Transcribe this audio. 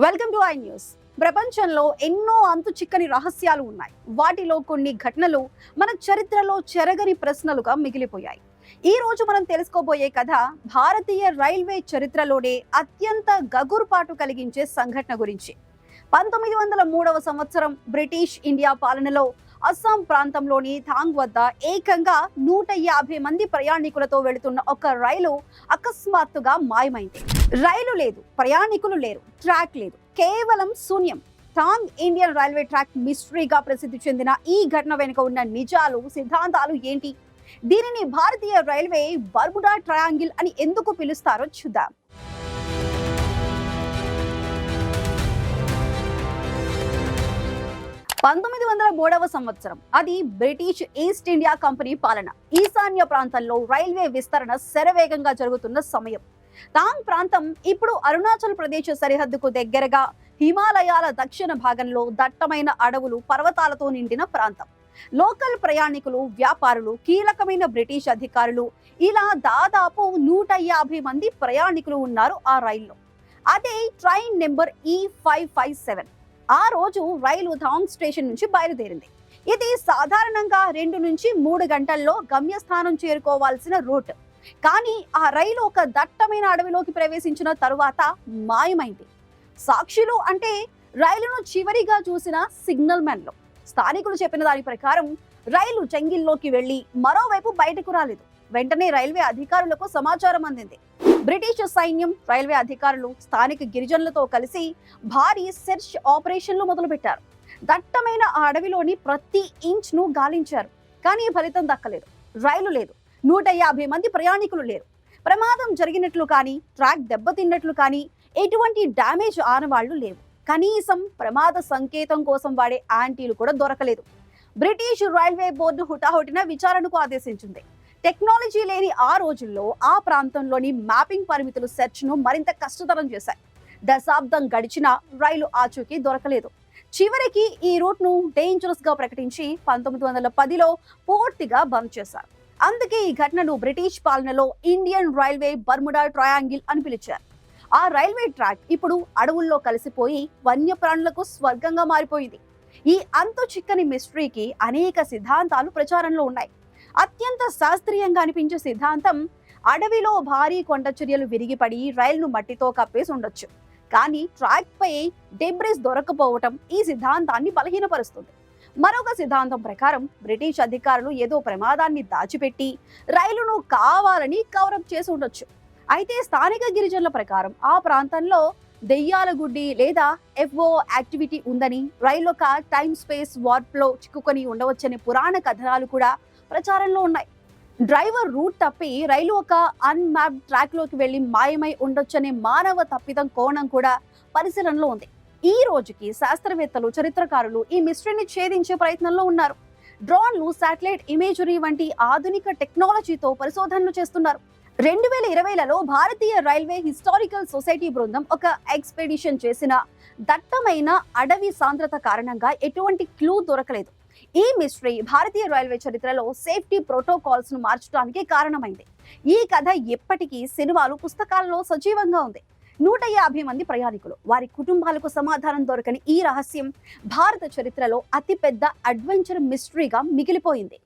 Welcome to I news. ప్రపంచంలో ఎన్నో అంతు చిక్కని రహస్యాలు ఉన్నాయి. వాటిలో కొన్ని ఘటనలు మన చరిత్రలో చెరగని ప్రశ్నలుగా మిగిలిపోయాయి. ఈ రోజు మనం తెలుసుకోబోయే కథ భారతీయ రైల్వే చరిత్రలోనే అత్యంత గగుర్పాటు కలిగించే సంఘటన గురించి. 1903వ సంవత్సరం బ్రిటిష్ ఇండియా పాలనలో అస్సాం ప్రాంతంలోని థాంగ్ వద్ద ఏకంగా 150 మంది ప్రయాణికులతో వెళుతున్న ఒక రైలు అకస్మాత్తుగా మాయమైంది. రైలు లేదు, ప్రయాణికులు లేరు, ట్రాక్ లేదు, కేవలం శూన్యం. థాంగ్ ఇండియన్ రైల్వే ట్రాక్ మిస్టరీగా ప్రసిద్ధి చెందిన ఈ ఘటన వెనుక ఉన్న నిజాలు, సిద్ధాంతాలు ఏంటి? దీనిని భారతీయ రైల్వే బర్ముడా ట్రయాంగిల్ అని ఎందుకు పిలుస్తారో చూద్దాం. 1903వ సంవత్సరం. అది బ్రిటిష్ ఈస్ట్ ఇండియా కంపెనీ పాలన. ఈశాన్య ప్రాంతంలో రైల్వే విస్తరణ శరవేగంగా జరుగుతున్న సమయం. థాంగ్ ప్రాంతం ఇప్పుడు అరుణాచల్ ప్రదేశ్ సరిహద్దుకు దగ్గరగా హిమాలయాల దక్షిణ భాగంలో దట్టమైన అడవులు, పర్వతాలతో నిండిన ప్రాంతం. లోకల్ ప్రయాణికులు, వ్యాపారులు, కీలకమైన బ్రిటిష్ అధికారులు, ఇలా దాదాపు 150 మంది ప్రయాణికులు ఉన్నారు ఆ రైల్లో. అదే ట్రైన్ నెంబర్ E557. ఆ రోజు రైలు థాంగ్ స్టేషన్ నుంచి బయలుదేరింది. ఇది సాధారణంగా 2 నుంచి 3 గంటల్లో గమ్యస్థానం చేరుకోవాల్సిన రూట్. కానీ ఆ రైలు ఒక దట్టమైన అడవిలోకి ప్రవేశించిన తరువాత మాయమైంది. సాక్షులు అంటే రైలును చివరిగా చూసిన సిగ్నల్ మెన్లు. స్థానికులు చెప్పిన దాని ప్రకారం రైలు జంగిల్లోకి వెళ్లి మరోవైపు బయటకు రాలేదు. వెంటనే రైల్వే అధికారులకు సమాచారం అందింది. బ్రిటిష్ సైన్యం, రైల్వే అధికారులు స్థానిక గిరిజనులతో కలిసి భారీ సెర్చ్ ఆపరేషన్లు మొదలుపెట్టారు. దట్టమైన ఆ అడవిలోని ప్రతి ఇంచ్ ను గాలించారు. కానీ ఫలితం దక్కలేదు. రైలు లేదు, 150 మంది ప్రయాణికులు లేరు. ప్రమాదం జరిగినట్లు కానీ, ట్రాక్ దెబ్బతిన్నట్లు కానీ ఎటువంటి డ్యామేజ్ ఆనవాళ్లు లేవు. కనీసం ప్రమాద సంకేతం కోసం వాడే యాంటీలు కూడా దొరకలేదు. బ్రిటిష్ రైల్వే బోర్డు హుటాహుటిన విచారణకు ఆదేశించింది. టెక్నాలజీ లేని ఆ రోజుల్లో ఆ ప్రాంతంలోని మ్యాపింగ్ పరిమితులు సెర్చ్ ను మరింత కష్టతరం చేశాయి. దశాబ్దం గడిచినా రైలు ఆచూకీ దొరకలేదు. చివరికి ఈ రూట్ ను డేంజరస్ గా ప్రకటించి 1910లో పూర్తిగా బంద్ చేశారు. అందుకే ఈ ఘటనను బ్రిటిష్ పాలనలో ఇండియన్ రైల్వే బర్ముడా ట్రయాంగిల్ అని పిలిచారు. ఆ రైల్వే ట్రాక్ ఇప్పుడు అడవుల్లో కలిసిపోయి వన్యప్రాణులకు స్వర్గంగా మారిపోయింది. ఈ అంతు చిక్కని మిస్టరీకి అనేక సిద్ధాంతాలు ప్రచారంలో ఉన్నాయి. అత్యంత శాస్త్రీయంగా అనిపించే సిద్ధాంతం, అడవిలో భారీ కొండ చర్యలు విరిగిపడి రైలును మట్టితో కప్పేసి ఉండొచ్చు. కానీ ట్రాక్ పై డెబ్రిస్ దొరకపోవటం ఈ సిద్ధాంతాన్ని బలహీనపరుస్తుంది. మరొక సిద్ధాంతం ప్రకారం బ్రిటిష్ అధికారులు ఏదో ప్రమాదాన్ని దాచిపెట్టి రైలును కావాలని కవరప్ చేసి ఉండొచ్చు. అయితే స్థానిక గిరిజనుల ప్రకారం ఆ ప్రాంతంలో దెయ్యాల గుడ్డి లేదా FO యాక్టివిటీ ఉందని, రైలు ఒక టైం స్పేస్ వార్ప్ లో చిక్కుకొని ఉండవచ్చనే పురాణ కథనాలు కూడా ప్రచారంలో ఉన్నాయి. డ్రైవర్ రూట్ తప్పి రైలు ఒక అన్మ్యాప్డ్ ట్రాక్ లోకి వెళ్లి మాయమై ఉండొచ్చనే మానవ తప్పిదం కోణం కూడా పరిశీలనలో ఉంది. ఈ రోజుకి శాస్త్రవేత్తలు, చరిత్రకారులు ఈ మిస్టరీని ఛేదించే ప్రయత్నంలో ఉన్నారు. డ్రోన్లు, శాటిలైట్ ఇమేజరీ వంటి ఆధునిక టెక్నాలజీతో పరిశోధనలు చేస్తున్నారు. 2020లలో భారతీయ రైల్వే హిస్టారికల్ సొసైటీ బృందం ఒక ఎక్స్పెడిషన్ చేసిన దట్టమైన అడవి సాంద్రత కారణంగా ఎటువంటి క్లూ దొరకలేదు. ఈ మిస్టరీ భారతీయ రైల్వే చరిత్రలో సేఫ్టీ ప్రోటోకాల్స్ ను మార్చడానికి కారణమైంది. ఈ కథ ఎప్పటికీ సినిమాలు, పుస్తకాల్లో సజీవంగా ఉంది. 150 మంది ప్రయాణికులు, వారి కుటుంబాలకు సమాధానం దొరకని ఈ రహస్యం భారత చరిత్రలో అతిపెద్ద అడ్వెంచర్ మిస్టరీగా మిగిలిపోయింది.